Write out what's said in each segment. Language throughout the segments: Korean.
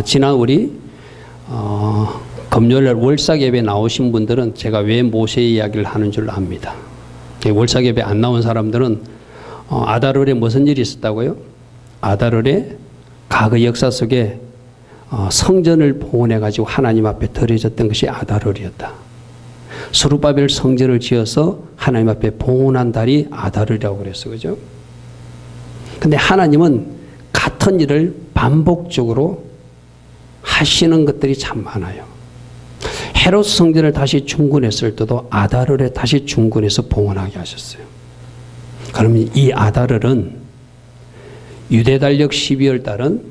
지난 우리 금요일날 월삭 예배 나오신 분들은 제가 왜 모세 이야기를 하는 줄 압니다. 월삭 예배 안 나온 사람들은 아다롤에 무슨 일이 있었다고요? 아다롤에 과거 역사 속에 성전을 봉헌해 가지고 하나님 앞에 드려졌던 것이 아다롤이었다. 스룹바벨 성전을 지어서 하나님 앞에 봉헌한 달이 아다롤이라고 그랬어, 그죠? 근데 하나님은 같은 일을 반복적으로 하시는 것들이 참 많아요. 헤롯 성전을 다시 중건했을 때도 아다롤에 다시 중건해서 봉헌하게 하셨어요. 그러면 이 아다롤은 유대달력 12월 달은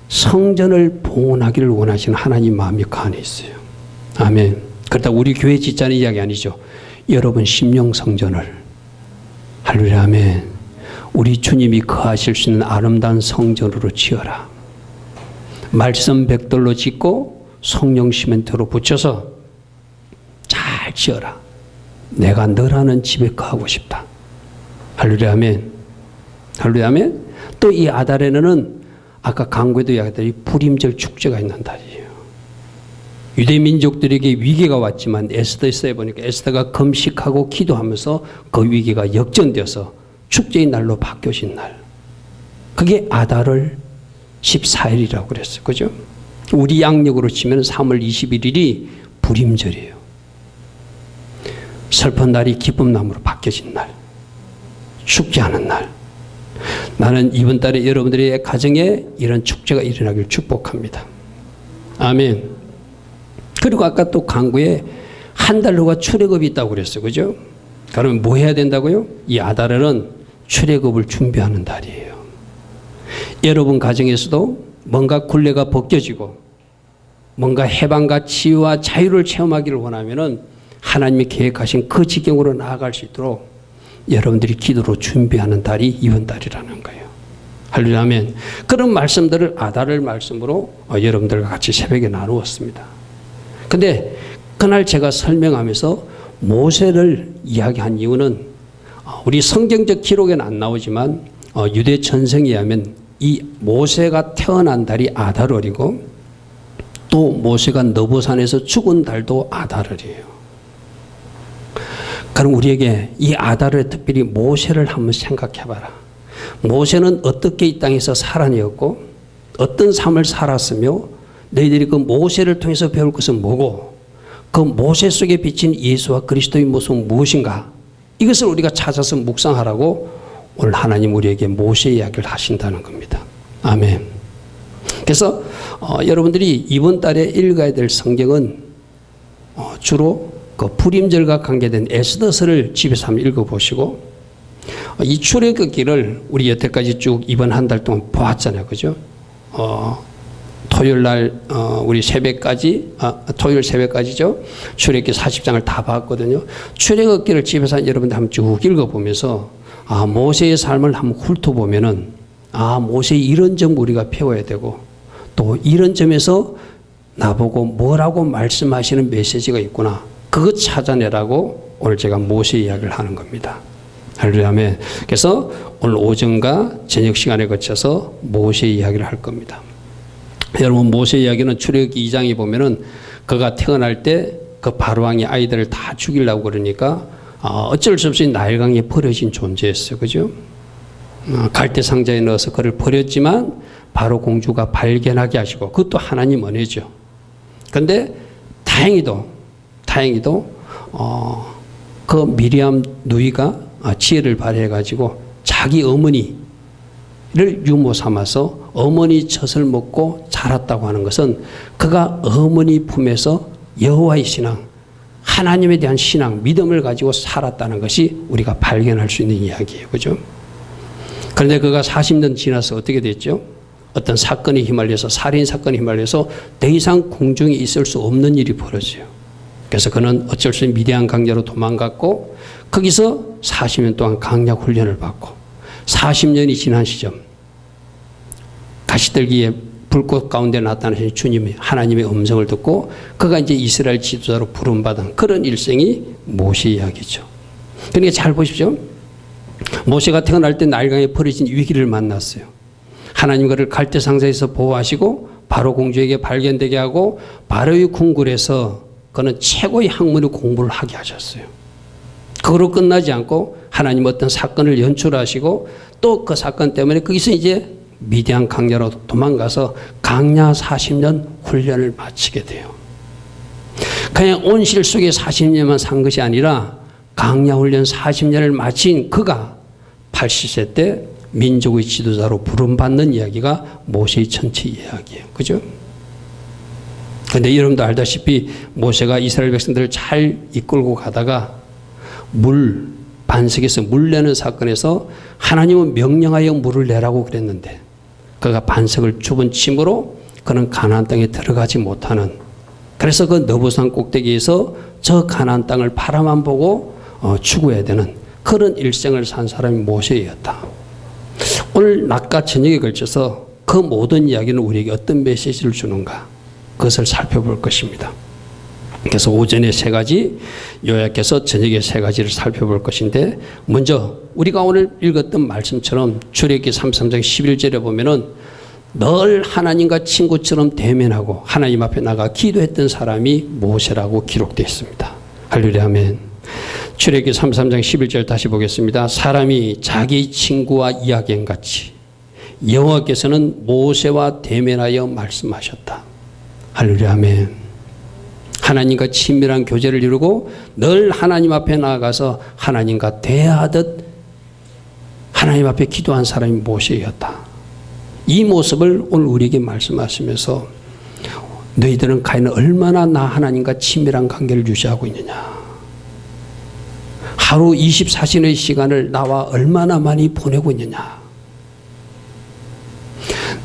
성전을 봉헌하기를 원하시는 하나님 마음이 그 안에 있어요. 아멘. 그렇다고 우리 교회 짓자는 이야기 아니죠. 여러분 심령 성전을, 할렐루야, 아멘. 우리 주님이 거하실 수 있는 아름다운 성전으로 지어라. 말씀 벽돌로 짓고 성령 시멘트로 붙여서 잘 지어라. 내가 너라는 집에 거하고 싶다. 할렐루야, 아멘. 할렐루야, 아멘. 또 이 아달에는 아까 강구에도 이야기했더니 불임절 축제가 있는 달이에요. 유대 민족들에게 위기가 왔지만 에스더에 보니까 에스더가 금식하고 기도하면서 그 위기가 역전되어서 축제의 날로 바뀌어진 날. 그게 아달월 14일이라고 그랬어요. 그죠? 우리 양력으로 치면 3월 21일이 불임절이에요. 슬픈 날이 기쁨나무로 바뀌어진 날. 축제하는 날. 나는 이번 달에 여러분들의 가정에 이런 축제가 일어나길 축복합니다. 아멘. 그리고 아까 또 강구에 한 달 후가 출애굽이 있다고 그랬어요. 그죠? 그러면 뭐 해야 된다고요? 이 아달은 출애굽을 준비하는 달이에요. 여러분 가정에서도 뭔가 굴레가 벗겨지고 뭔가 해방과 치유와 자유를 체험하기를 원하면은 하나님이 계획하신 그 지경으로 나아갈 수 있도록 여러분들이 기도로 준비하는 달이 이번 달이라는 거예요. 할렐루야, 아멘. 그런 말씀들을 아달을 말씀으로 여러분들과 같이 새벽에 나누었습니다. 근데 그날 제가 설명하면서 모세를 이야기한 이유는 우리 성경적 기록에는 안 나오지만 유대 전승에 의하면 이 모세가 태어난 달이 아달월이고 또 모세가 너보산에서 죽은 달도 아달월이에요. 그럼 우리에게 이 아달월에 특별히 모세를 한번 생각해봐라. 모세는 어떻게 이 땅에서 살아내었고 어떤 삶을 살았으며 너희들이 그 모세를 통해서 배울 것은 뭐고 그 모세 속에 비친 예수와 그리스도의 모습은 무엇인가, 이것을 우리가 찾아서 묵상하라고 오늘 하나님 우리에게 모세 이야기를 하신다는 겁니다. 아멘. 그래서 여러분들이 이번 달에 읽어야 될 성경은 주로 그 불임절과 관계된 에스더서를 집에서 한번 읽어보시고 이 출애굽기를 우리 여태까지 쭉 이번 한 달 동안 보았잖아요. 그죠? 토요일 날 우리 새벽까지 토요일 새벽까지죠. 출애굽기 40장을 다 봤거든요. 출애굽기를 집에서 여러분들 한번 쭉 읽어보면서 모세의 삶을 한번 훑어보면은 모세의 이런 점 우리가 배워야 되고 또 이런 점에서 나보고 뭐라고 말씀하시는 메시지가 있구나. 그것 찾아내라고 오늘 제가 모세 이야기를 하는 겁니다. 할렐루야, 아멘. 그래서 오늘 오전과 저녁 시간에 거쳐서 모세 이야기를 할 겁니다. 여러분 모세 이야기는 출애굽기 2장에 보면은 그가 태어날 때 그 바로왕이 아이들을 다 죽이려고 그러니까 어쩔 수 없이 나일강에 버려진 존재였어요. 그죠? 갈대 상자에 넣어서 그를 버렸지만 바로 공주가 발견하게 하시고 그것도 하나님 은혜죠. 그런데 다행히도 그 미리암 누이가 지혜를 발휘해 가지고 자기 어머니를 유모 삼아서 어머니 젖을 먹고 자랐다고 하는 것은 그가 어머니 품에서 여호와의 신앙, 하나님에 대한 신앙, 믿음을 가지고 살았다는 것이 우리가 발견할 수 있는 이야기예요. 그죠? 그런데 그가 40년 지나서 어떻게 됐죠? 어떤 사건에 휘말려서 살인 사건에 휘말려서 더 이상 궁중에 있을 수 없는 일이 벌어져요. 그래서 그는 어쩔 수 없이 미디안 강야로 도망갔고 거기서 40년 동안 강약 훈련을 받고 40년이 지난 시점 가시들기에 불꽃 가운데 나타나신 주님의 하나님의 음성을 듣고 그가 이제 이스라엘 지도자로 부름받은 그런 일생이 모세 이야기죠. 그러니까 잘 보십시오. 모세가 태어날 때 나일강에 버려진 위기를 만났어요. 하나님 그를 갈대 상자에서 보호하시고 바로 공주에게 발견되게 하고 바로의 궁궐에서 그는 최고의 학문의 공부를 하게 하셨어요. 그거로 끝나지 않고 하나님 어떤 사건을 연출하시고 또 그 사건 때문에 거기서 이제 미디안 강야로 도망가서 강야 40년 훈련을 마치게 돼요. 그냥 온실 속에 40년만 산 것이 아니라 강야 훈련 40년을 마친 그가 80세 때 민족의 지도자로 부름받는 이야기가 모세의 전체 이야기예요. 그죠? 그런데 여러분도 알다시피 모세가 이스라엘 백성들을 잘 이끌고 가다가 반석에서 물 내는 사건에서 하나님은 명령하여 물을 내라고 그랬는데 그가 반석을 집어침으로 그는 가나안 땅에 들어가지 못하는, 그래서 그 너보산 꼭대기에서 저 가나안 땅을 바라만 보고 추구해야 되는 그런 일생을 산 사람이 모세였다. 오늘 낮과 저녁에 걸쳐서 그 모든 이야기는 우리에게 어떤 메시지를 주는가, 그것을 살펴볼 것입니다. 그래서 오전에 3가지, 요약해서 저녁에 3가지를 살펴볼 것인데, 먼저 우리가 오늘 읽었던 말씀처럼 출애굽기 33장 11절에 보면은 늘 하나님과 친구처럼 대면하고 하나님 앞에 나가 기도했던 사람이 모세라고 기록되어 있습니다. 할렐루야, 아멘. 출애굽기 33장 11절 다시 보겠습니다. 사람이 자기 친구와 이야기한 같이 여호와께서는 모세와 대면하여 말씀하셨다. 할렐루야, 아멘. 하나님과 친밀한 교제를 이루고 늘 하나님 앞에 나아가서 하나님과 대화하듯 하나님 앞에 기도한 사람이 모세였다. 이 모습을 오늘 우리에게 말씀하시면서 너희들은 과연 얼마나 나 하나님과 친밀한 관계를 유지하고 있느냐, 하루 24시간의 시간을 나와 얼마나 많이 보내고 있느냐.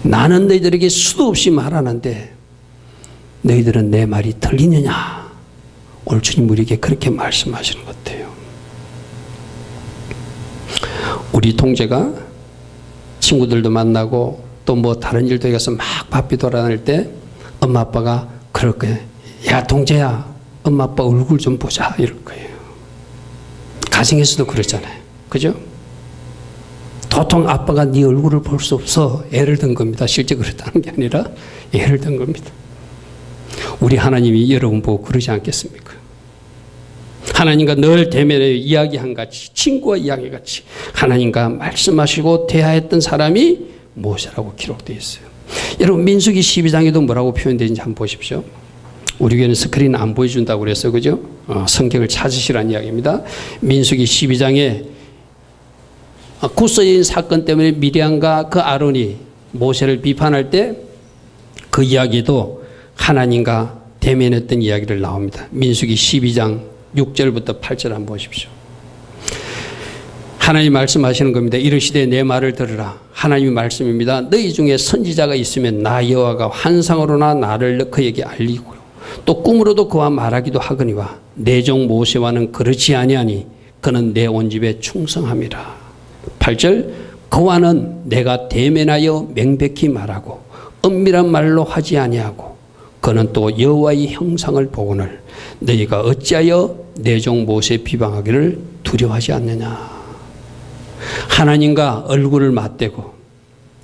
나는 너희들에게 수도 없이 말하는데 너희들은 내 말이 들리느냐. 오늘 주님 우리에게 그렇게 말씀하시는 것 같아요. 우리 동재가 친구들도 만나고 또 뭐 다른 일도 해서 막 바삐 돌아다닐 때 엄마 아빠가 그럴 거예요. 야 동재야, 엄마 아빠 얼굴 좀 보자, 이럴 거예요. 가정에서도 그러잖아요. 그죠? 도통 아빠가 네 얼굴을 볼 수 없어 애를 든 겁니다. 실제 그렇다는 게 아니라 애를 든 겁니다. 우리 하나님이 여러분 보고 그러지 않겠습니까? 하나님과 늘 대면에 이야기한 같이, 친구와 이야기같이 하나님과 말씀하시고 대화했던 사람이 모세라고 기록되어 있어요. 여러분 민수기 12장에도 뭐라고 표현되는지 한번 보십시오. 우리 교회는 스크린 안 보여준다고 그랬어요. 그죠? 성경을 찾으시라는 이야기입니다. 민수기 12장에 구소인 사건 때문에 미디안과 그 아론이 모세를 비판할 때 그 이야기도 하나님과 대면했던 이야기를 나옵니다. 민수기 12장 6절부터 8절 한번 보십시오. 하나님 말씀하시는 겁니다. 이르시되 내 말을 들으라. 하나님의 말씀입니다. 너희 중에 선지자가 있으면 나 여호와가 환상으로나 나를 그에게 알리고 또 꿈으로도 그와 말하기도 하거니와 내 종 모세와는 그렇지 아니하니 그는 내 온 집에 충성함이라. 8절 그와는 내가 대면하여 명백히 말하고 은밀한 말로 하지 아니하고 그는 또 여호와의 형상을 보거늘 너희가 어찌하여 내 종 모세 비방하기를 두려워하지 않느냐. 하나님과 얼굴을 맞대고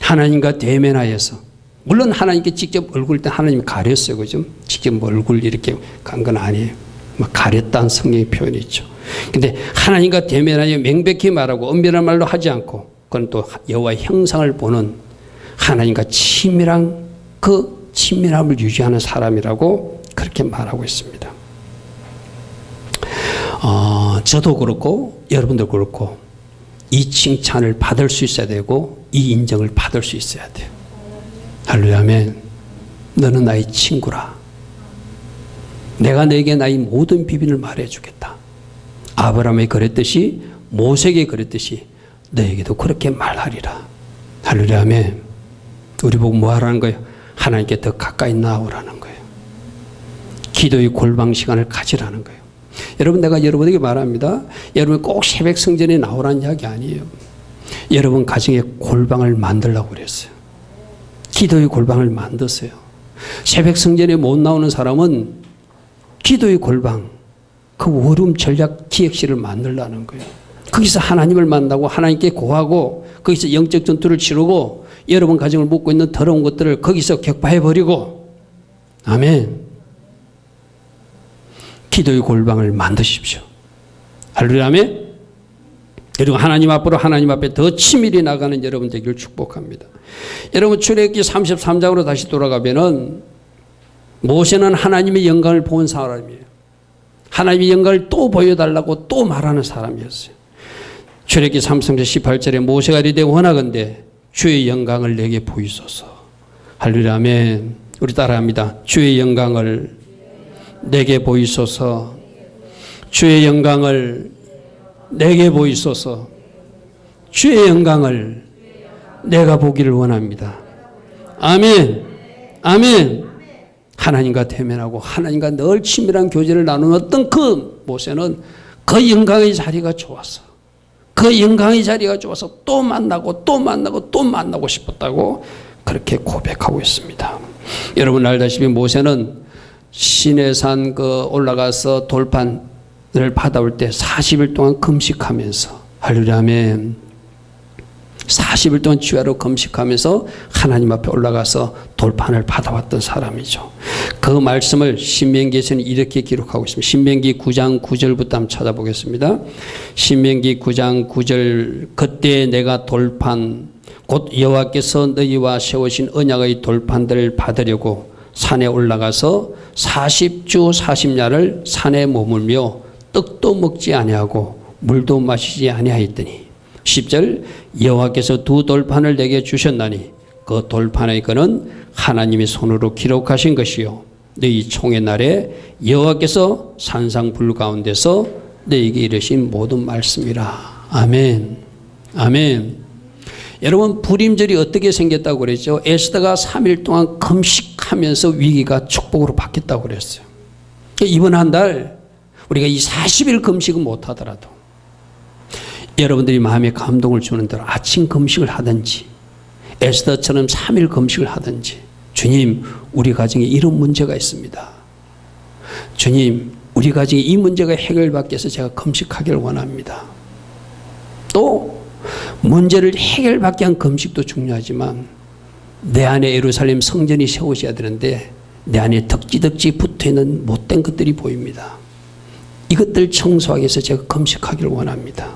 하나님과 대면하여서, 물론 하나님께 직접 얼굴 때 하나님이 가렸어요. 그죠? 직접 뭐 얼굴 이렇게 간 건 아니에요. 뭐 가렸다는 성경의 표현이 있죠. 근데 하나님과 대면하여 명백히 말하고 은밀한 말로 하지 않고 그건 또 여호와의 형상을 보는 하나님과 친밀한 그 친밀함을 유지하는 사람이라고 그렇게 말하고 있습니다. 저도 그렇고 여러분도 그렇고 이 칭찬을 받을 수 있어야 되고 이 인정을 받을 수 있어야 돼요. 할렐루야, 아멘. 너는 나의 친구라. 내가 너에게 나의 모든 비밀을 말해주겠다. 아브라함에 그랬듯이 모세에게 그랬듯이 너에게도 그렇게 말하리라. 할렐루야, 아멘. 우리 보고 뭐 하라는 거예요? 하나님께 더 가까이 나오라는 거예요. 기도의 골방 시간을 가지라는 거예요. 여러분, 내가 여러분에게 말합니다. 여러분 꼭 새벽 성전에 나오라는 이야기 아니에요. 여러분 가정에 골방을 만들라고 그랬어요. 기도의 골방을 만드세요. 새벽 성전에 못 나오는 사람은 기도의 골방, 그 월음 전략 기획실을 만들라는 거예요. 거기서 하나님을 만나고 하나님께 고하고 거기서 영적 전투를 치르고 여러분 가정을 묻고 있는 더러운 것들을 거기서 격파해버리고, 아멘. 기도의 골방을 만드십시오. 할렐루야, 아멘. 그리고 하나님 앞으로 하나님 앞에 더 치밀히 나가는 여러분 되기를 축복합니다. 여러분 출애굽기 33장으로 다시 돌아가면은 모세는 하나님의 영광을 본 사람이에요. 하나님의 영광을 또 보여달라고 또 말하는 사람이었어요. 출애굽기 33장 18절에 모세가 이르되 원하건대 주의 영광을 내게 보이소서. 할렐루야, 아멘. 우리 따라합니다. 주의 영광을 내게 보이소서. 주의 영광을 내게 보이소서. 주의 영광을 내가 보기를 원합니다. 아멘. 아멘. 하나님과 대면하고 하나님과 늘 친밀한 교제를 나누었던 그 모세는 그 영광의 자리가 좋았어. 그 영광의 자리가 좋아서 또 만나고 또 만나고 또 만나고 싶었다고 그렇게 고백하고 있습니다. 여러분 알다시피 모세는 시내산 올라가서 돌판을 받아올 때 40일 동안 금식하면서, 할렐루야, 아멘. 40일 동안 주야로 금식하면서 하나님 앞에 올라가서 돌판을 받아왔던 사람이죠. 그 말씀을 신명기에서는 이렇게 기록하고 있습니다. 신명기 9장 9절부터 한번 찾아보겠습니다. 신명기 9장 9절, 그때 내가 돌판 곧 여호와께서 너희와 세우신 언약의 돌판들을 받으려고 산에 올라가서 40주 40야를 산에 머물며 떡도 먹지 아니하고 물도 마시지 아니하였더니 10절, 여호와께서 두 돌판을 내게 주셨나니 그 돌판의 거는 하나님의 손으로 기록하신 것이요 너희 총의 날에 여호와께서 산상불 가운데서 너희에게 이르신 모든 말씀이라. 아멘. 아멘. 여러분 불임절이 어떻게 생겼다고 그랬죠? 에스더가 3일 동안 금식하면서 위기가 축복으로 바뀌었다고 그랬어요. 이번 한 달 우리가 이 40일 금식은 못하더라도 여러분들이 마음에 감동을 주는 대로 아침 금식을 하든지 에스더처럼 3일 금식을 하든지, 주님 우리 가정에 이런 문제가 있습니다. 주님 우리 가정에 이 문제가 해결받기 위해서 제가 금식하기를 원합니다. 또 문제를 해결받기 위한 금식도 중요하지만 내 안에 예루살렘 성전이 세워져야 되는데 내 안에 덕지덕지 붙어있는 못된 것들이 보입니다. 이것들 청소하기 위해서 제가 금식하기를 원합니다.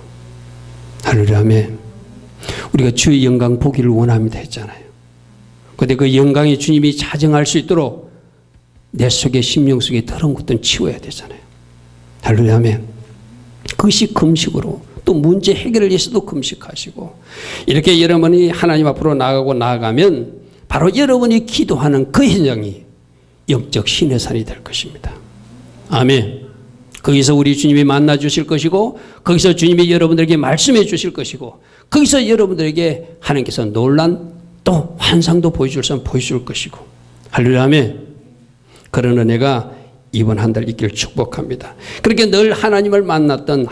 할렐루야, 아멘. 우리가 주의 영광 보기를 원합니다 했잖아요. 그런데 그 영광의 주님이 자정할 수 있도록 내 속에 심령 속에 더러운 것들은 치워야 되잖아요. 할렐루야, 아멘. 그것이 금식으로 또 문제 해결을 위해서도 금식하시고, 이렇게 여러분이 하나님 앞으로 나아가면 바로 여러분이 기도하는 그 현장이 영적 시내산이 될 것입니다. 아멘. 거기서 우리 주님이 만나 주실 것이고, 거기서 주님이 여러분들에게 말씀해 주실 것이고, 거기서 여러분들에게 하나님께서 놀란 또 환상도 보여줄 것이고. 할렐루야, 아멘. 그런 은혜가 이번 한 달 있기를 축복합니다. 그렇게 늘 하나님을 만났던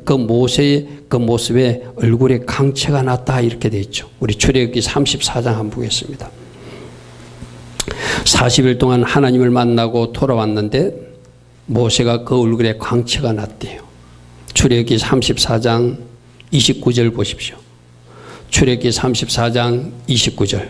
그 모세의 그 모습에 얼굴에 강체가 났다 이렇게 되어 있죠. 우리 출애굽기 34장 한번 보겠습니다. 40일 동안 하나님을 만나고 돌아왔는데 모세가 그 얼굴에 광채가 났대요. 출애굽기 34장 29절 보십시오. 출애굽기 34장 29절.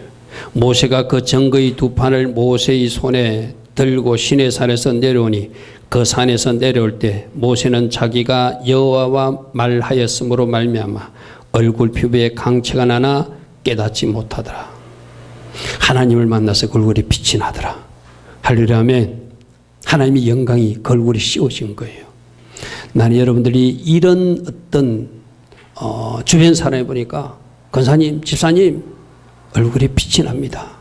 모세가 그 증거의 두 판을 모세의 손에 들고 시내산에서 내려오니 그 산에서 내려올 때 모세는 자기가 여호와와 말하였으므로 말미암아 얼굴 피부에 강체가 나나 깨닫지 못하더라. 하나님을 만나서 그 얼굴에 빛이 나더라. 할렐루야, 아멘. 하나님의 영광이 그 얼굴에 씌워진 거예요. 나는 여러분들이 이런 어떤 주변 사람이 보니까 권사님, 집사님 얼굴에 빛이 납니다.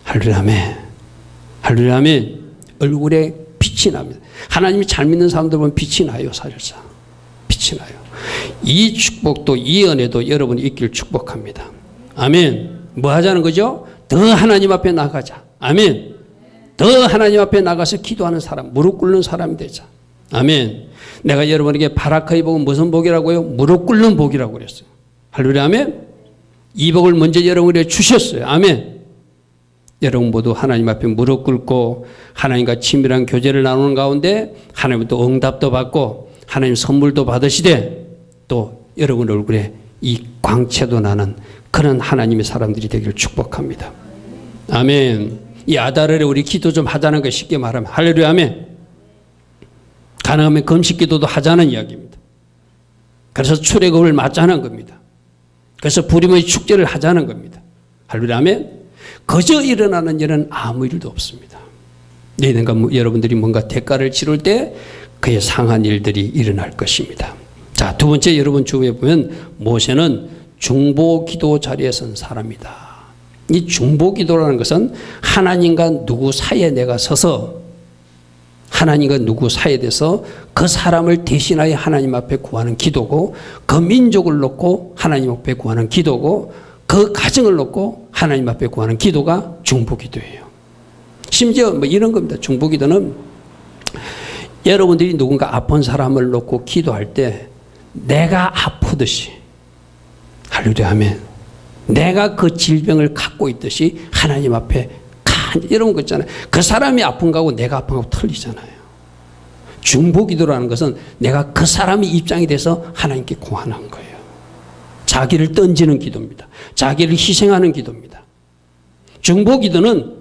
할렐루야, 아멘. 할렐루야, 아멘. 얼굴에 빛이 납니다. 하나님이 잘 믿는 사람들 보면 빛이 나요. 사실상 빛이 나요. 이 축복도 이 은혜도 여러분이 있기를 축복합니다. 아멘. 뭐 하자는 거죠? 더 하나님 앞에 나가자. 아멘. 더 하나님 앞에 나가서 기도하는 사람, 무릎 꿇는 사람이 되자. 아멘. 내가 여러분에게 바라크의 복은 무슨 복이라고요? 무릎 꿇는 복이라고 그랬어요. 할렐루야, 아멘. 이 복을 먼저 여러분에게 주셨어요. 아멘. 여러분 모두 하나님 앞에 무릎 꿇고 하나님과 친밀한 교제를 나누는 가운데 하나님부터 응답도 받고 하나님 선물도 받으시되 또 여러분 얼굴에 이 광채도 나는 그런 하나님의 사람들이 되기를 축복합니다. 아멘. 이 아달에 우리 기도 좀 하자는 거 쉽게 말하면 할렐루야 아멘. 가능하면 금식 기도도 하자는 이야기입니다. 그래서 출애굽을 맞자는 겁니다. 그래서 부림의 축제를 하자는 겁니다. 할렐루야 아멘. 그저 일어나는 일은 아무 일도 없습니다. 여러분들이 뭔가 대가를 치를 때 그에 상한 일들이 일어날 것입니다. 자, 두 번째 여러분 주위에 보면 모세는 중보기도 자리에 선 사람이다. 이 중보기도라는 것은 하나님과 누구 사이에 내가 서서 하나님과 누구 사이에 대해서 그 사람을 대신하여 하나님 앞에 구하는 기도고 그 민족을 놓고 하나님 앞에 구하는 기도고 그 가정을 놓고 하나님 앞에 구하는 기도가 중보기도예요. 심지어 뭐 이런 겁니다. 중보기도는 여러분들이 누군가 아픈 사람을 놓고 기도할 때 내가 아프듯이 할렐루야 아멘. 내가 그 질병을 갖고 있듯이 하나님 앞에 이런 거 있잖아요. 그 사람이 아픈 거하고 내가 아픈 거하고 틀리잖아요. 중보기도라는 것은 내가 그 사람의 입장이 돼서 하나님께 구하는 거예요. 자기를 던지는 기도입니다. 자기를 희생하는 기도입니다. 중보기도는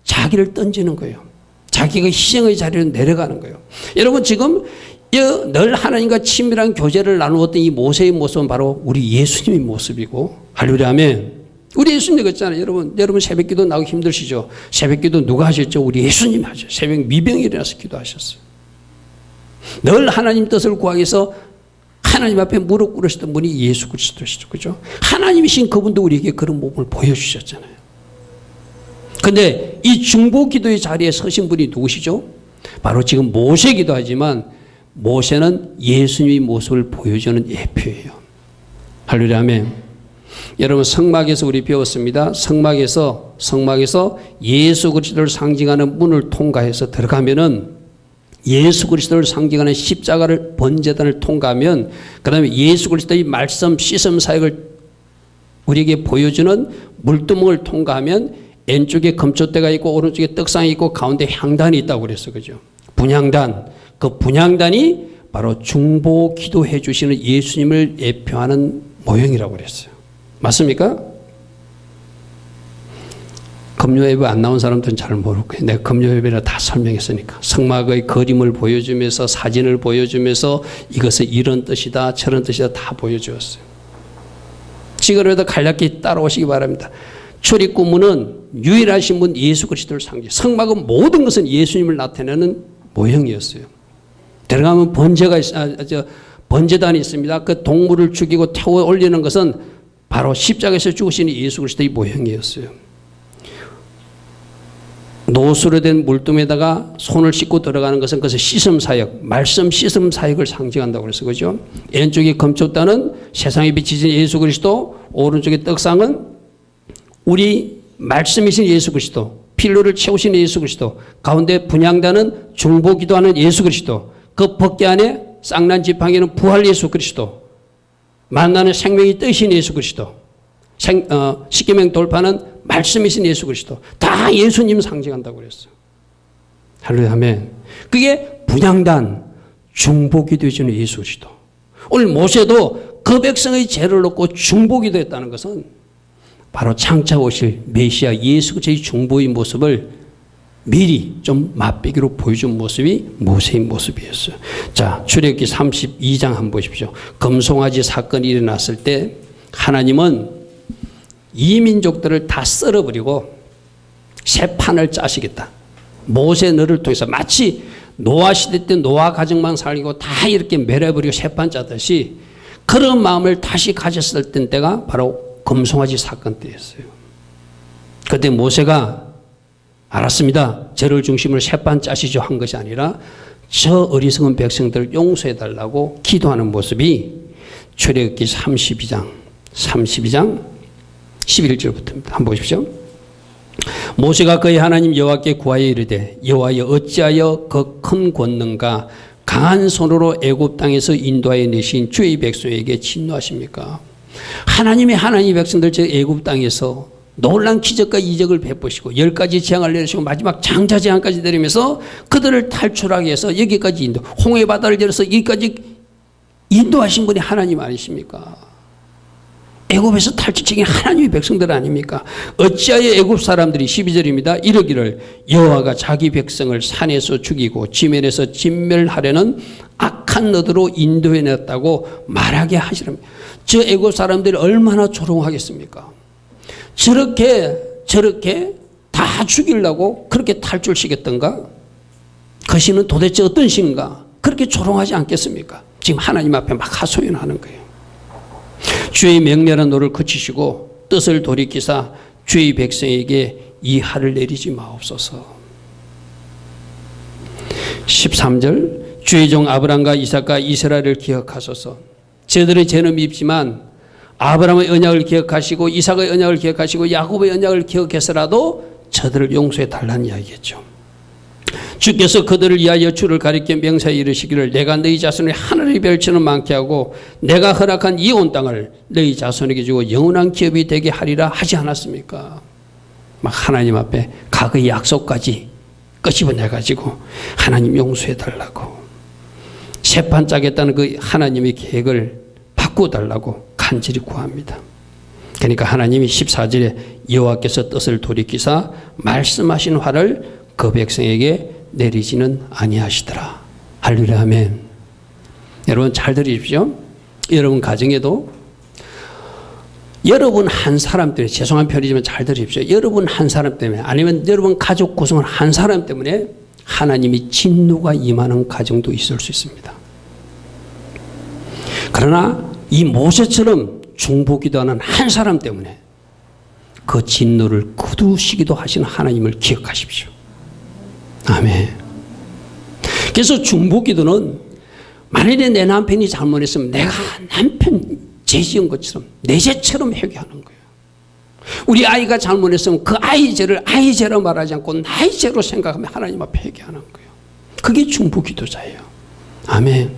자기를 던지는 거예요. 자기가 희생의 자리로 내려가는 거예요. 여러분 지금 늘 하나님과 친밀한 교제를 나누었던 이 모세의 모습은 바로 우리 예수님의 모습이고 할렐루야 아멘. 우리 예수님 그랬잖아요. 여러분 새벽기도 나오기 힘드시죠? 새벽기도 누가 하셨죠? 우리 예수님이 하셨어요. 새벽 미병이 일어나서 기도하셨어요. 늘 하나님 뜻을 구하기 위해서 하나님 앞에 무릎 꿇으시던 분이 예수 그리스도시죠. 그죠? 하나님이신 그분도 우리에게 그런 몸을 보여주셨잖아요. 근데 이 중보기도의 자리에 서신 분이 누구시죠? 바로 지금 모세 기도하지만 모세는 예수님의 모습을 보여주는 예표예요. 할렐루야 아멘. 여러분 성막에서 우리 배웠습니다. 성막에서 예수 그리스도를 상징하는 문을 통과해서 들어가면은 예수 그리스도를 상징하는 십자가를 번제단을 통과하면 그다음에 예수 그리스도의 말씀 시슴 사역을 우리에게 보여주는 물두멍을 통과하면 왼쪽에 금초대가 있고 오른쪽에 떡상이 있고 가운데 향단이 있다고 그랬어요. 그죠? 분향단. 그 분향단이 바로 중보 기도해 주시는 예수님을 예표하는 모형이라고 그랬어요. 맞습니까? 금요예배 안 나온 사람들은 잘 모를 거예요. 내가 금요예배를 다 설명했으니까. 성막의 그림을 보여주면서 사진을 보여주면서 이것은 이런 뜻이다 저런 뜻이다 다 보여주었어요. 지금이라도 간략히 따라오시기 바랍니다. 출입구문은 유일하신 분 예수 그리스도를 상징. 성막은 모든 것은 예수님을 나타내는 모형이었어요. 들어가면 번제단이 있습니다. 그 동물을 죽이고 태워 올리는 것은 바로 십자가에서 죽으시는 예수 그리스도의 모형이었어요. 노수로 된 물둠에다가 손을 씻고 들어가는 것은 그것을 씻음 사역, 말씀 씻음 사역을 상징한다고 그래서 그죠? 왼쪽에 금초단은 세상에 비치신 예수 그리스도, 오른쪽에 떡상은 우리 말씀이신 예수 그리스도, 필요를 채우시는 예수 그리스도, 가운데 분향단은 중보기도하는 예수 그리스도, 그 벗개 안에 쌍난 지팡이는 부활 예수 그리스도, 만나는 생명이 뜨신 예수 그리스도, 십계명 돌파는 말씀이신 예수 그리스도, 다 예수님 상징한다고 그랬어요. 할렐루야 아멘. 그게 분향단, 중보기도 해주는 예수 그리스도. 오늘 모세도 그 백성의 죄를 놓고 중보기도 했다는 것은 바로 장차 오실 메시아 예수 그리스도의 중보의 모습을 미리 좀 맛보기로 보여준 모습이 모세의 모습이었어요. 자, 출애굽기 32장 한번 보십시오. 금송아지 사건이 일어났을 때 하나님은 이 민족들을 다 썰어버리고 새 판을 짜시겠다. 모세 너를 통해서 마치 노아 시대 때 노아 가정만 살리고 다 이렇게 멸해버리고 새 판 짜듯이 그런 마음을 다시 가졌을 때가 바로 금송아지 사건 때였어요. 그때 모세가 알았습니다. 저를 중심으로 새판 짜시죠 한 것이 아니라 저 어리석은 백성들을 용서해달라고 기도하는 모습이 출애굽기 32장 11절부터입니다. 한번 보십시오. 모세가 그의 하나님 여호와께 구하여 이르되 여호와여 어찌하여 그 큰 권능과 강한 손으로 애굽 땅에서 인도하여 내신 주의 백성에게 진노하십니까? 하나님의 백성들 저 애굽 땅에서 놀란 기적과 이적을 베푸시고 10가지 재앙을 내리시고 마지막 장자 재앙까지 내리면서 그들을 탈출하기 위해서 여기까지 인도, 홍해 바다를 열어서 여기까지 인도하신 분이 하나님 아니십니까? 애굽에서 탈출시킨 하나님의 백성들 아닙니까? 어찌하여 애굽 사람들이 12절입니다. 이러기를 여호와가 자기 백성을 산에서 죽이고 지면에서 진멸하려는 악한 너드로 인도해냈다고 말하게 하시랍니다. 저 애굽 사람들이 얼마나 조롱하겠습니까? 저렇게 다 죽이려고 그렇게 탈출시켰던가? 그 신은 도대체 어떤 신인가? 그렇게 조롱하지 않겠습니까? 지금 하나님 앞에 막 하소연하는 거예요. 주의 명렬한 노를 그치시고 뜻을 돌이키사 주의 백성에게 이 화를 내리지 마옵소서. 13절 주의 종 아브람과 이삭과 이스라엘을 기억하소서. 저들의 죄는 밉지만 아브람의 언약을 기억하시고 이삭의 언약을 기억하시고 야곱의 언약을 기억해서라도 저들을 용서해 달라는 이야기겠죠. 주께서 그들을 위하여 주를 가리켜 명사에 이르시기를 내가 너희 자손의 하늘의 별처럼 많게 하고 내가 허락한 이 온 땅을 너희 자손에게 주고 영원한 기업이 되게 하리라 하지 않았습니까? 막 하나님 앞에 과거의 약속까지 끄집어내가지고 하나님 용서해 달라고 새판 짜겠다는 그 하나님의 계획을 바꾸어달라고 간절히 구합니다. 그러니까 하나님이 14절에 여호와께서 뜻을 돌이키사 말씀하신 화를 그 백성에게 내리지는 아니하시더라. 할렐루야 아멘. 여러분 잘 들으십시오. 여러분 가정에도 여러분 한 사람 때문에, 죄송한 편이지만 잘 들으십시오. 여러분 한 사람 때문에 아니면 여러분 가족 구성원 한 사람 때문에 하나님이 진노가 임하는 가정도 있을 수 있습니다. 그러나 이 모세처럼 중보기도하는 한 사람 때문에 그 진노를 거두시기도 하시는 하나님을 기억하십시오. 아멘. 그래서 중보기도는 만일에 내 남편이 잘못했으면 내가 남편 죄 지은 것처럼 내 죄처럼 회개하는 거예요. 우리 아이가 잘못했으면 그 아이 죄를 아이 죄로 말하지 않고 나의 죄로 생각하며 하나님 앞에 회개하는 거예요. 그게 중보기도자예요. 아멘.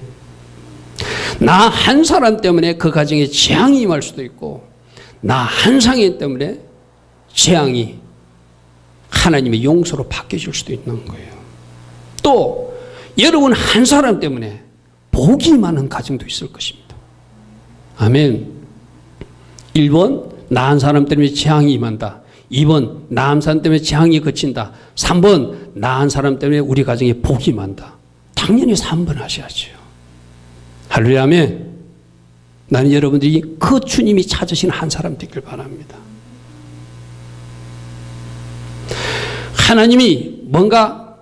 나 한 사람 때문에 그 가정에 재앙이 임할 수도 있고 나 한 상인 때문에 재앙이 하나님의 용서로 바뀌어질 수도 있는 거예요. 또 여러분 한 사람 때문에 복이 많은 가정도 있을 것입니다. 아멘. 1번 나 한 사람 때문에 재앙이 임한다. 2번 나 한 사람 때문에 재앙이 그친다. 3번 나 한 사람 때문에 우리 가정에 복이 많다. 당연히 3번 하셔야죠. 할렐루야 아멘. 나는 여러분들이 그 주님이 찾으신 한 사람 되길 바랍니다. 하나님이 뭔가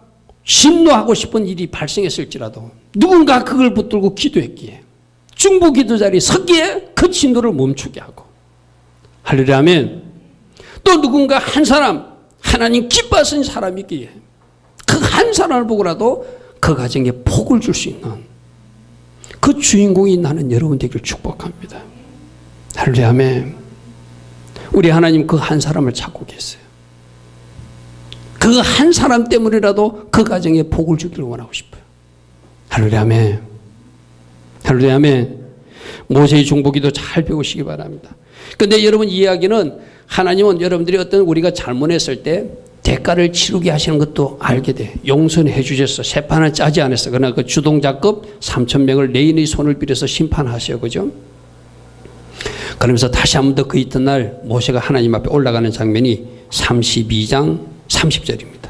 진노하고 싶은 일이 발생했을지라도 누군가 그걸 붙들고 기도했기에 중보기도자리 섰기에 그 진노를 멈추게 하고 할렐루야 아멘. 또 누군가 한 사람 하나님 기뻐하신 사람이기에 그 한 사람을 보고라도 그 가정에 복을 줄 수 있는 그 주인공이 나는 여러분 되길 축복합니다. 할렐루야 아멘. 우리 하나님 그 한 사람을 찾고 계세요. 그 한 사람 때문이라도 그 가정에 복을 주기를 원하고 싶어요. 할렐루야 아멘. 할렐루야 아멘. 모세의 중보기도 잘 배우시기 바랍니다. 그런데 여러분 이 이야기는 하나님은 여러분들이 어떤 우리가 잘못했을 때 대가를 치르게 하시는 것도 알게 돼. 용서해 주셨어. 세판을 짜지 않았어. 그러나 그 주동자급 3,000명을 레인의 손을 빌어서 심판하셔. 그죠? 그러면서 다시 한 번 더 그 이튿날 모세가 하나님 앞에 올라가는 장면이 32장 30절입니다.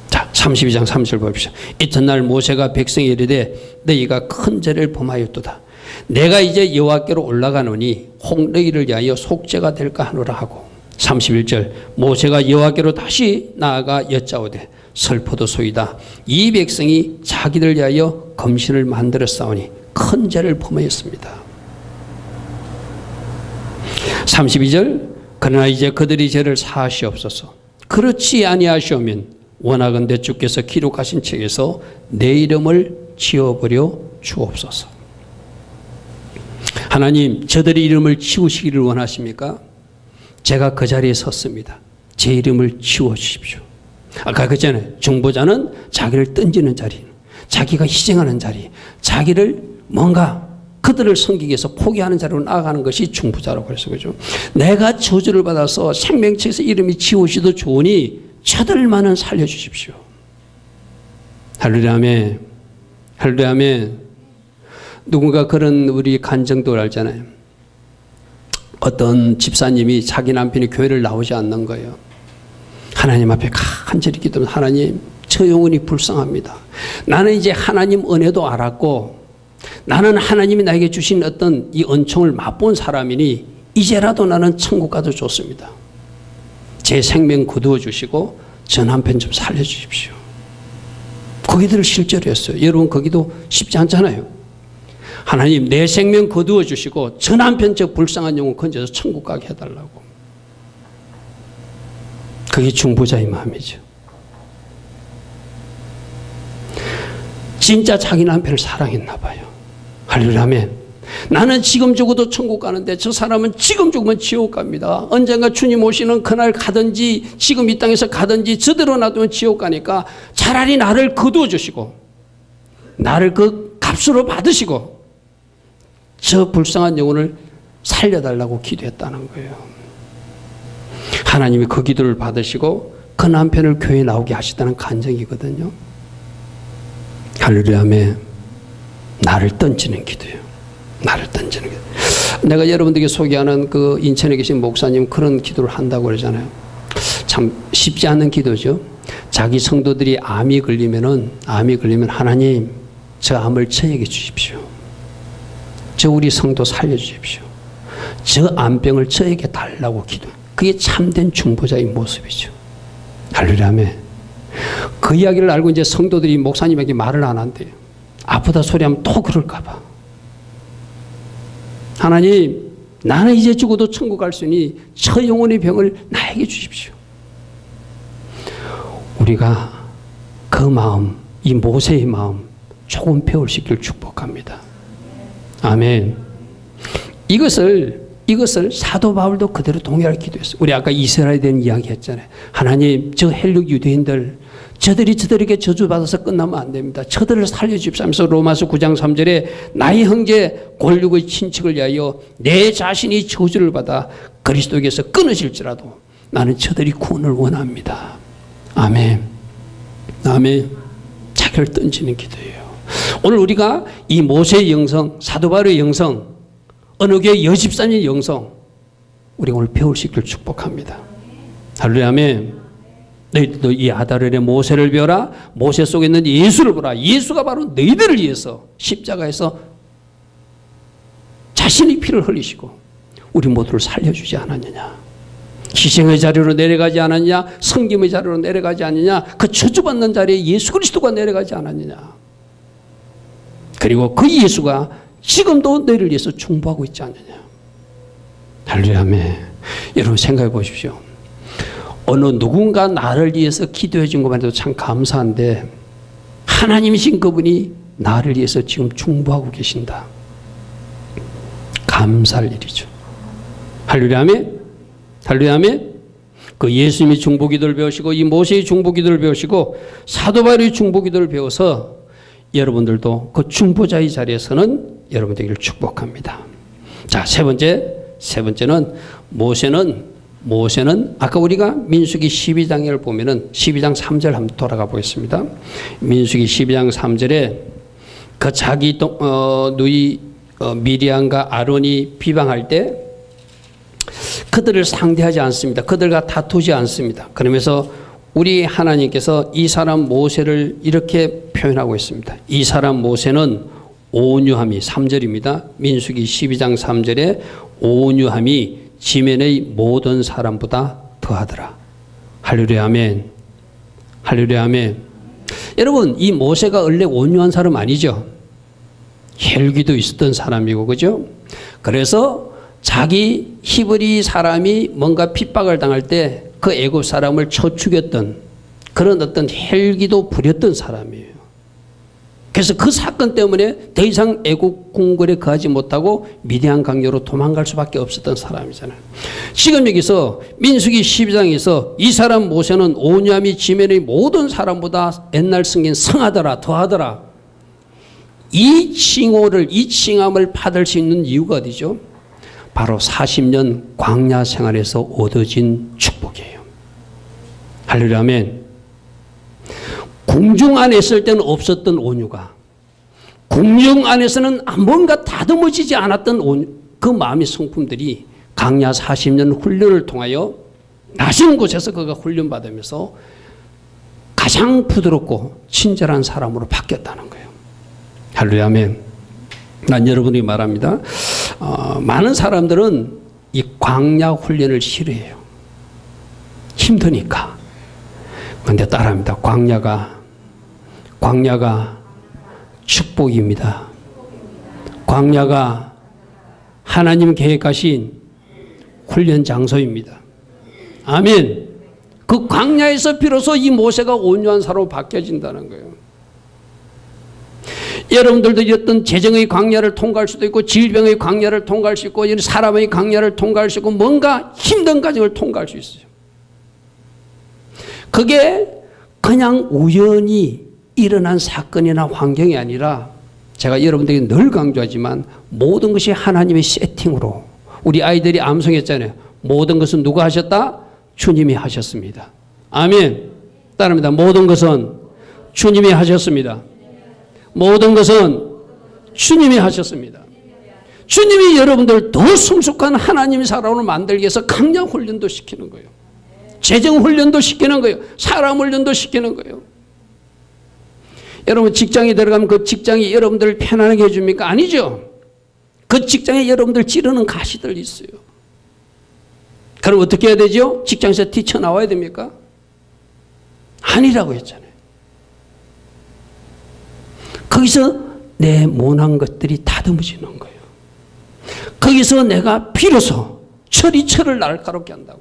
자, 32장 30절 봅시다. 이튿날 모세가 백성에 이르되 너희가 큰 죄를 범하였도다. 내가 이제 여호와께로 올라가노니 혹 너희를 위하여 속죄가 될까 하노라 하고 31절 모세가 여호와께로 다시 나아가 여짜오되 슬퍼도 소이다. 이 백성이 자기들 위하여 검신을 만들어 싸우니 큰 죄를 범하였습니다. 32절 그러나 이제 그들이 죄를 사하시옵소서. 그렇지 아니하시오면 원하건대 주께서 기록하신 책에서 내 이름을 지워버려 주옵소서. 하나님 저들의 이름을 지우시기를 원하십니까? 제가 그 자리에 섰습니다. 제 이름을 지워주십시오. 아까 그랬잖아요. 중보자는 자기를 던지는 자리, 자기가 희생하는 자리, 자기를 뭔가 그들을 섬기기 위해서 포기하는 자리로 나아가는 것이 중보자라고 그래서 그죠. 내가 저주를 받아서 생명책에서 이름이 지우시도 좋으니 저들만은 살려주십시오. 할렐루야 아멘. 할렐루야 아멘. 누군가 그런 우리 간정도 알잖아요. 어떤 집사님이 자기 남편이 교회를 나오지 않는 거예요. 하나님 앞에 간절히 기도하면 하나님 저 영혼이 불쌍합니다. 나는 이제 하나님 은혜도 알았고 나는 하나님이 나에게 주신 어떤 이 은총을 맛본 사람이니 이제라도 나는 천국 가도 좋습니다. 제 생명 거두어 주시고 저 남편 좀 살려주십시오. 거기들을 실제로 했어요. 여러분 거기도 쉽지 않잖아요. 하나님 내 생명 거두어 주시고 저 남편 저 불쌍한 영혼 건져서 천국 가게 해달라고. 그게 중보자의 마음이죠. 진짜 자기 남편을 사랑했나 봐요. 할렐루야 아멘. 나는 지금 죽어도 천국 가는데 저 사람은 지금 죽으면 지옥 갑니다. 언젠가 주님 오시는 그날 가든지 지금 이 땅에서 가든지 저대로 놔두면 지옥 가니까 차라리 나를 거두어 주시고 나를 그 값으로 받으시고 저 불쌍한 영혼을 살려달라고 기도했다는 거예요. 하나님이 그 기도를 받으시고 그 남편을 교회에 나오게 하시다는 간증이거든요. 할렐루야 아멘. 나를 던지는 기도예요. 나를 던지는 기도. 내가 여러분들에게 소개하는 그 인천에 계신 목사님 그런 기도를 한다고 그러잖아요. 참 쉽지 않은 기도죠. 자기 성도들이 암이 걸리면 하나님 저 암을 저에게 주십시오. 저 우리 성도 살려주십시오. 저 암병을 저에게 달라고 기도해요. 그게 참된 중보자의 모습이죠. 할렐루야 아멘. 그 이야기를 알고 이제 성도들이 목사님에게 말을 안 한대요. 아프다 소리하면 또 그럴까 봐. 하나님 나는 이제 죽어도 천국 갈 수 있으니 저 영혼의 병을 나에게 주십시오. 우리가 그 마음, 이 모세의 마음 조금 배울 수 있기를 축복합니다. 아멘. 이것을 사도 바울도 그대로 동일하게 기도했어요. 우리 아까 이스라엘에 대한 이야기 했잖아요. 하나님 저 헬륙 유대인들 저들에게 저주받아서 끝나면 안 됩니다. 저들을 살려주십시오 하면서 로마서 9장 3절에 나의 형제 골육의 친척을 위하여 내 자신이 저주를 받아 그리스도에게서 끊어질지라도 나는 저들이 구원을 원합니다. 아멘. 아멘. 자기를 던지는 기도예요. 오늘 우리가 이 모세의 영성, 사도 바울의 영성, 어느 교회 여집사님의 영성 우리가 오늘 배울 수 있기를 축복합니다. 할렐루야 아멘. 너희도 이 아달엘의 모세를 배워라. 모세 속에 있는 예수를 보라. 예수가 바로 너희들을 위해서 십자가에서 자신의 피를 흘리시고 우리 모두를 살려주지 않았느냐. 희생의 자리로 내려가지 않았느냐. 섬김의 자리로 내려가지 않느냐. 그 저주받는 자리에 예수 그리스도가 내려가지 않았느냐. 그리고 그 예수가 지금도 너희를 위해서 중보하고 있지 않느냐. 할렐루야 아멘. 여러분 생각해 보십시오. 어느 누군가 나를 위해서 기도해 준 것만 해도 참 감사한데 하나님이신 그분이 나를 위해서 지금 중보하고 계신다. 감사할 일이죠. 할렐루야 아멘. 할렐루야 아멘. 그 예수님이 중보기도를 배우시고 이 모세의 중보기도를 배우시고 사도 바울의 중보기도를 배워서 여러분들도 그 중보자의 자리에서는 여러분 되기를 축복합니다. 자, 세 번째는 모세는 아까 우리가 민수기 12장을 보면은 12장 3절 한번 돌아가 보겠습니다. 민수기 12장 3절에 그 자기 누이 미리암과 아론이 비방할 때 그들을 상대하지 않습니다. 그들과 다투지 않습니다. 그러면서 우리 하나님께서 이 사람 모세를 이렇게 표현하고 있습니다. 이 사람 모세는 온유함이 3절입니다. 민수기 12장 3절에 온유함이 지면의 모든 사람보다 더하더라. 할렐루야 아멘. 할렐루야 아멘. 여러분 이 모세가 원래 온유한 사람 아니죠. 혈기도 있었던 사람이고 그죠. 그래서 자기 히브리 사람이 뭔가 핍박을 당할 때 그 애굽 사람을 쳐 죽였던 그런 어떤 혈기도 부렸던 사람이에요. 그래서 그 사건 때문에 더 이상 애국 궁궐에 거하지 못하고 미디안 강요로 도망갈 수밖에 없었던 사람이잖아요. 지금 여기서 민수기 12장에서 이 사람 모세는 온유함이 지면의 모든 사람보다 옛날 승인 성하더라 더하더라. 이 칭호를 이 칭함을 받을 수 있는 이유가 어디죠? 바로 40년 광야 생활에서 얻어진 축복이에요. 할렐루야 아멘. 궁중 안에 있을 때는 없었던 온유가 궁중 안에서는 뭔가 다듬어지지 않았던 온유, 그 마음의 성품들이 강야 40년 훈련을 통하여 낮은 곳에서 그가 훈련받으면서 가장 부드럽고 친절한 사람으로 바뀌었다는 거예요. 할렐루야, 아멘. 난 여러분이 말합니다. 많은 사람들은 이 광야 훈련을 싫어해요. 힘드니까. 그런데 따라합니다. 광야가 축복입니다. 광야가 하나님 계획하신 훈련 장소입니다. 아멘. 그 광야에서 비로소 이 모세가 온유한 사람으로 바뀌어진다는 거예요. 여러분들도 어떤 재정의 광야를 통과할 수도 있고 질병의 광야를 통과할 수 있고 사람의 광야를 통과할 수 있고 뭔가 힘든 과정을 통과할 수 있어요. 그게 그냥 우연히 일어난 사건이나 환경이 아니라 제가 여러분들에게 늘 강조하지만 모든 것이 하나님의 세팅으로 우리 아이들이 암송했잖아요. 모든 것은 누가 하셨다? 주님이 하셨습니다. 아멘. 따릅니다. 모든 것은 주님이 하셨습니다. 모든 것은 주님이 하셨습니다. 주님이 여러분들 더 성숙한 하나님의 사람으로 만들기 위해서 강력 훈련도 시키는 거예요. 재정 훈련도 시키는 거예요. 사람 훈련도 시키는 거예요. 여러분 직장에 들어가면 그 직장이 여러분들을 편안하게 해줍니까? 아니죠. 그 직장에 여러분들 찌르는 가시들이 있어요. 그럼 어떻게 해야 되죠? 직장에서 뛰쳐나와야 됩니까? 아니라고 했잖아요. 거기서 내 못난 것들이 다듬어지는 거예요. 거기서 내가 비로소 철을 날카롭게 한다고.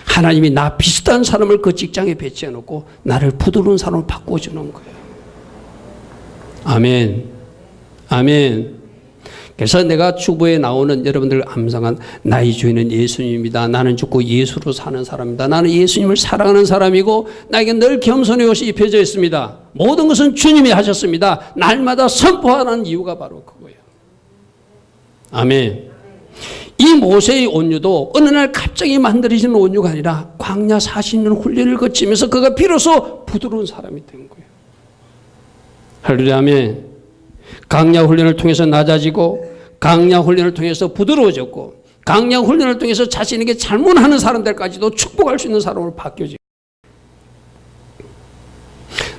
하나님이 나 비슷한 사람을 그 직장에 배치해 놓고 나를 부드러운 사람으로 바꿔주는 거예요. 아멘. 아멘. 그래서 내가 주보에 나오는 여러분들 암송한 나의 주인은 예수님입니다. 나는 죽고 예수로 사는 사람입니다. 나는 예수님을 사랑하는 사람이고 나에게 늘 겸손의 옷이 입혀져 있습니다. 모든 것은 주님이 하셨습니다. 날마다 선포하는 이유가 바로 그거예요. 아멘. 이 모세의 온유도 어느 날 갑자기 만들어지는 온유가 아니라 광야 40년 훈련을 거치면서 그가 비로소 부드러운 사람이 된 거예요. 할렐루야, 아멘. 강야 훈련을 통해서 낮아지고 강야 훈련을 통해서 부드러워졌고 강야 훈련을 통해서 자신에게 잘못하는 사람들까지도 축복할 수 있는 사람으로 바뀌어지고.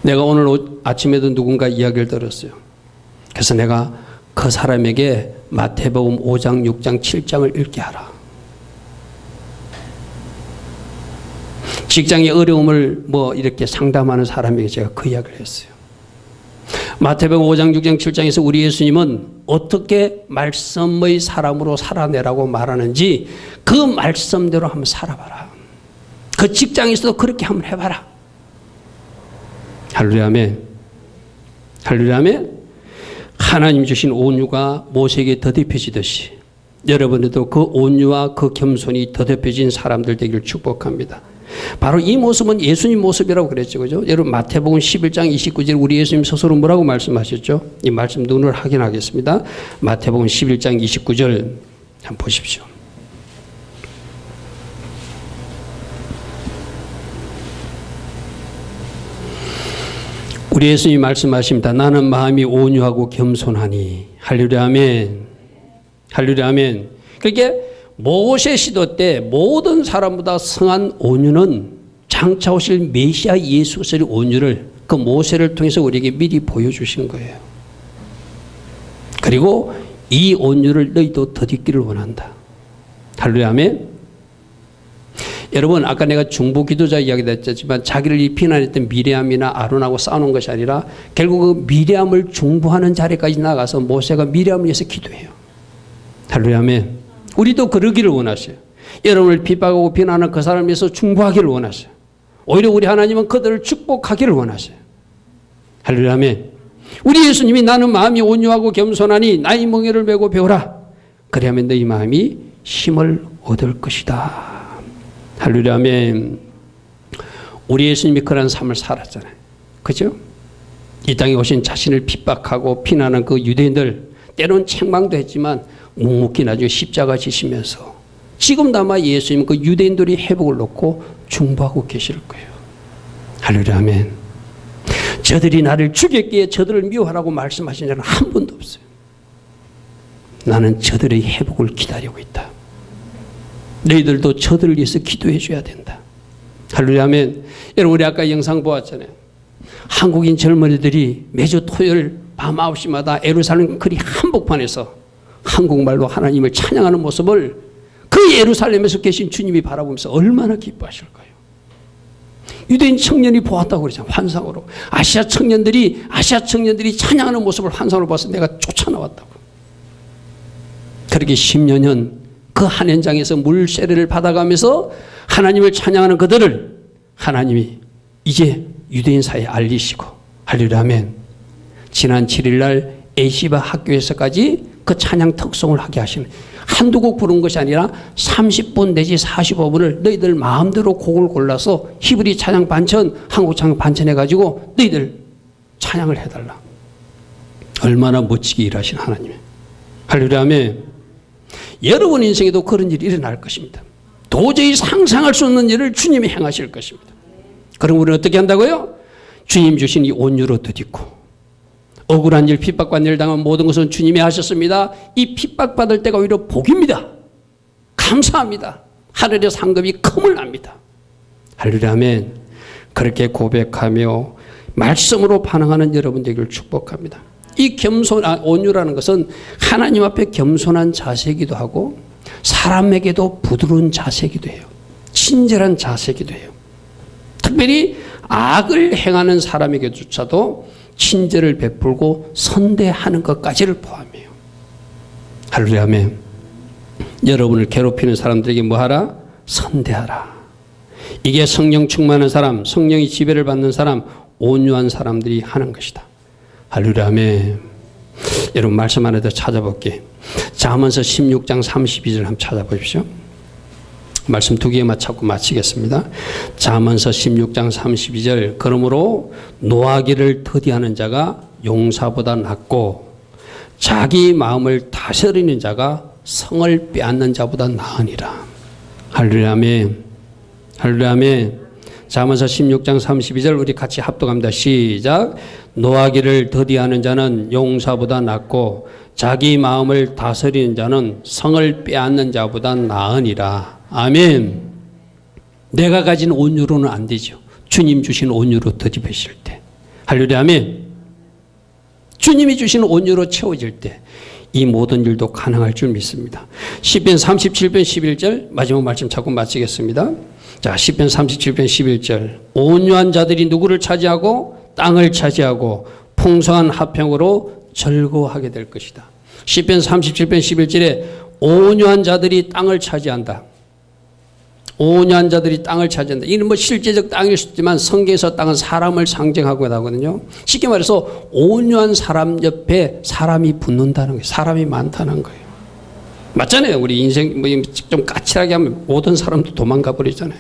내가 오늘 아침에도 누군가 이야기를 들었어요. 그래서 내가 그 사람에게 마태복음 5장, 6장, 7장을 읽게 하라. 직장의 어려움을 이렇게 상담하는 사람에게 제가 그 이야기를 했어요. 마태복음 5장, 6장, 7장에서 우리 예수님은 어떻게 말씀의 사람으로 살아내라고 말하는지 그 말씀대로 한번 살아봐라. 그 직장에서도 그렇게 한번 해봐라. 할렐루야, 아멘. 할렐루야, 아멘. 하나님 주신 온유가 모세에게 더딥혀지듯이 여러분들도 그 온유와 그 겸손이 더딥혀진 사람들 되기를 축복합니다. 바로 이 모습은 예수님 모습이라고 그랬죠. 그죠? 여러분 마태복음 11장 29절 우리 예수님 스스로 뭐라고 말씀하셨죠? 이 말씀 눈을 확인하겠습니다. 마태복음 11장 29절 한번 보십시오. 우리 예수님이 말씀하십니다. 나는 마음이 온유하고 겸손하니. 할렐루야, 아멘. 할렐루야, 아멘. 그러니까 모세 시도 때 모든 사람보다 성한 온유는 장차 오실 메시아 예수 그리스도의 온유를 그 모세를 통해서 우리에게 미리 보여주신 거예요. 그리고 이 온유를 너희도 덧입기를 원한다. 할렐루야, 아멘. 여러분 아까 내가 중보 기도자 이야기도 했지만 자기를 비난했던 미리암이나 아론하고 싸우는 것이 아니라 결국 그 미리암을 중보하는 자리까지 나가서 모세가 미리암을 위해서 기도해요. 할렐루야, 아멘. 우리도 그러기를 원하셔요. 여러분을 핍박하고 비난하는 그 사람을 위해서 중보하기를 원하셔요. 오히려 우리 하나님은 그들을 축복하기를 원하셔요. 할렐루야, 아멘. 우리 예수님이 나는 마음이 온유하고 겸손하니 나의 멍에를 메고 배우라. 그래야만 너희 마음이 힘을 얻을 것이다. 할렐루야, 아멘. 우리 예수님이 그런 삶을 살았잖아요. 그죠? 이 땅에 오신 자신을 핍박하고 비난하는 그 유대인들 때론 책망도 했지만 묵묵히 나중에 십자가 지시면서 지금 남아 예수님은 그 유대인들이 회복을 놓고 중보하고 계실 거예요. 할렐루야, 아멘. 저들이 나를 죽였기에 저들을 미워하라고 말씀하신 자는 한 분도 없어요. 나는 저들의 회복을 기다리고 있다. 너희들도 저들을 위해서 기도해 줘야 된다. 할렐루야 아멘. 여러분 우리 아까 영상 보았잖아요. 한국인 젊은이들이 매주 토요일 밤 9시마다 예루살렘 거리 한복판에서 한국말로 하나님을 찬양하는 모습을 그 예루살렘에서 계신 주님이 바라보면서 얼마나 기뻐하실까요? 유대인 청년이 보았다고 그러잖아요. 환상으로. 아시아 청년들이 찬양하는 모습을 환상으로 봐서 내가 쫓아나왔다고. 그렇게 10여 년 그 한 현장에서 물세례를 받아가면서 하나님을 찬양하는 그들을 하나님이 이제 유대인 사이에 알리시고 할렐루야 아멘. 지난 7일 날 에시바 학교에서까지 그 찬양 특송을 하게 하시는, 한두 곡 부른 것이 아니라 30분 내지 45분을 너희들 마음대로 곡을 골라서 히브리 찬양 반천, 한국 찬양 반천 해가지고 너희들 찬양을 해달라. 얼마나 멋지게 일하신 하나님. 할렐루야 아멘. 여러분 인생에도 그런 일이 일어날 것입니다. 도저히 상상할 수 없는 일을 주님이 행하실 것입니다. 그럼 우리는 어떻게 한다고요? 주님 주신 이 온유로 덧입고, 억울한 일, 핍박받는 일 당한 모든 것은 주님이 하셨습니다. 이 핍박받을 때가 오히려 복입니다. 감사합니다. 하늘의 상급이 컴을 납니다. 할렐루야 아멘. 그렇게 고백하며 말씀으로 반응하는 여러분 되기를 축복합니다. 이 온유라는 것은 하나님 앞에 겸손한 자세이기도 하고 사람에게도 부드러운 자세이기도 해요. 친절한 자세이기도 해요. 특별히 악을 행하는 사람에게조차도 친절을 베풀고 선대하는 것까지를 포함해요. 할렐루야 아멘. 여러분을 괴롭히는 사람들에게 뭐하라? 선대하라. 이게 성령 충만한 사람, 성령이 지배를 받는 사람, 온유한 사람들이 하는 것이다. 할렐루야 아멘. 여러분 말씀 하나 더 찾아볼게. 잠언서 16장 32절 한번 찾아보십시오. 말씀 두 개만 찾고 마치겠습니다. 잠언서 16장 32절. 그러므로 노하기를 더디하는 자가 용사보다 낫고 자기 마음을 다스리는 자가 성을 빼앗는 자보다 나으니라. 할렐루야 아멘. 할렐루야 아멘. 잠언서 16장 32절 우리 같이 합독합니다. 시작. 노하기를 더디하는 자는 용사보다 낫고 자기 마음을 다스리는 자는 성을 빼앗는 자보다 나으니라. 아멘. 내가 가진 온유로는 안 되죠. 주님 주신 온유로 덧입으실 때. 할렐루야 아멘. 주님이 주신 온유로 채워질 때 이 모든 일도 가능할 줄 믿습니다. 시편 37편 11절 마지막 말씀 찾고 마치겠습니다. 자, 시편 37편 11절. 온유한 자들이 누구를 차지하고 땅을 차지하고 풍성한 화평으로 즐거워하게 될 것이다. 시편 37편 11절에 온유한 자들이 땅을 차지한다. 온유한 자들이 땅을 차지한다. 이는 뭐 실제적 땅일 수 있지만 성경에서 땅은 사람을 상징하고 하거든요. 쉽게 말해서 온유한 사람 옆에 사람이 붙는다는 거예요. 사람이 많다는 거예요. 맞잖아요. 우리 인생 좀 까칠하게 하면 모든 사람도 도망가 버리잖아요.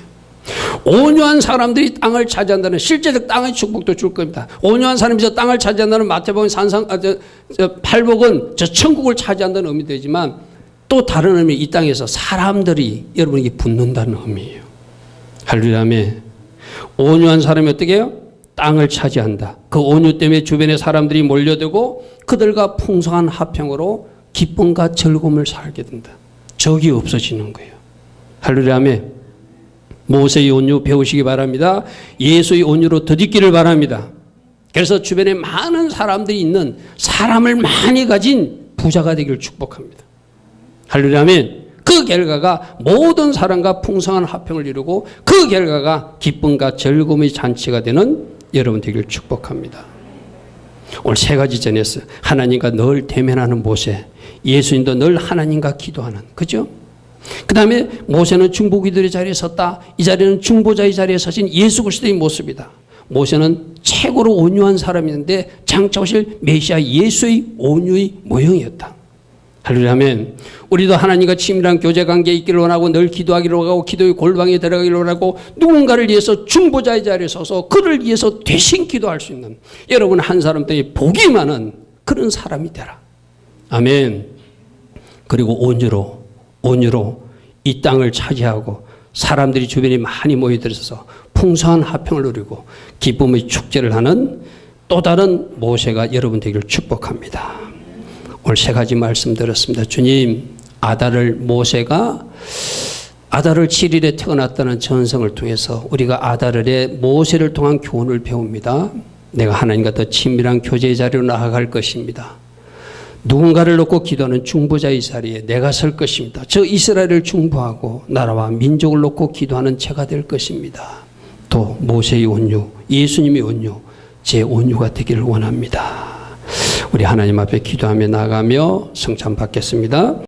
온유한 사람들이 땅을 차지한다는 실제적 땅의 축복도 줄 겁니다. 온유한 사람이 저 땅을 차지한다는 마태복음 팔복은 저 천국을 차지한다는 의미도 되지만 또 다른 의미, 이 땅에서 사람들이 여러분에게 붙는다는 의미예요. 할렐루야 아멘. 온유한 사람이 어떻게 해요? 땅을 차지한다. 그 온유 때문에 주변에 사람들이 몰려들고 그들과 풍성한 화평으로 기쁨과 즐거움을 살게 된다. 적이 없어지는 거예요. 할렐루야 아멘. 모세의 온유 배우시기 바랍니다. 예수의 온유로 덧입기를 바랍니다. 그래서 주변에 많은 사람들이 있는 사람을 많이 가진 부자가 되기를 축복합니다. 할렐루야 아멘. 그 결과가 모든 사람과 풍성한 화평을 이루고 그 결과가 기쁨과 즐거움의 잔치가 되는 여러분 되기를 축복합니다. 오늘 세 가지 전했어요. 하나님과 늘 대면하는 모세, 예수님도 늘 하나님과 기도하는, 그죠? 그 다음에 모세는 중보기도의 자리에 섰다. 이 자리는 중보자의 자리에 서신 예수 그리스도의 모습이다. 모세는 최고로 온유한 사람이었는데 장차 오실 메시아 예수의 온유의 모형이었다. 할렐루야 아멘. 우리도 하나님과 친밀한 교제관계에 있기를 원하고 늘 기도하기를 원하고 기도의 골방에 들어가기를 원하고 누군가를 위해서 중보자의 자리에 서서 그를 위해서 대신 기도할 수 있는 여러분 한 사람들이 복이 많은 그런 사람이 되라. 아멘. 그리고 온유로 이 땅을 차지하고 사람들이 주변에 많이 모여들어서 풍성한 화평을 누리고 기쁨의 축제를 하는 또 다른 모세가 여러분 되기를 축복합니다. 오늘 세 가지 말씀드렸습니다. 주님, 모세가 아달월 7일에 태어났다는 전성을 통해서 우리가 아달월에 모세를 통한 교훈을 배웁니다. 내가 하나님과 더 친밀한 교제의 자리로 나아갈 것입니다. 누군가를 놓고 기도하는 중보자의 자리에 내가 설 것입니다. 저 이스라엘을 중보하고 나라와 민족을 놓고 기도하는 제가 될 것입니다. 또 모세의 온유, 예수님의 온유, 제 온유가 되기를 원합니다. 우리 하나님 앞에 기도하며 나아가며 성찬 받겠습니다.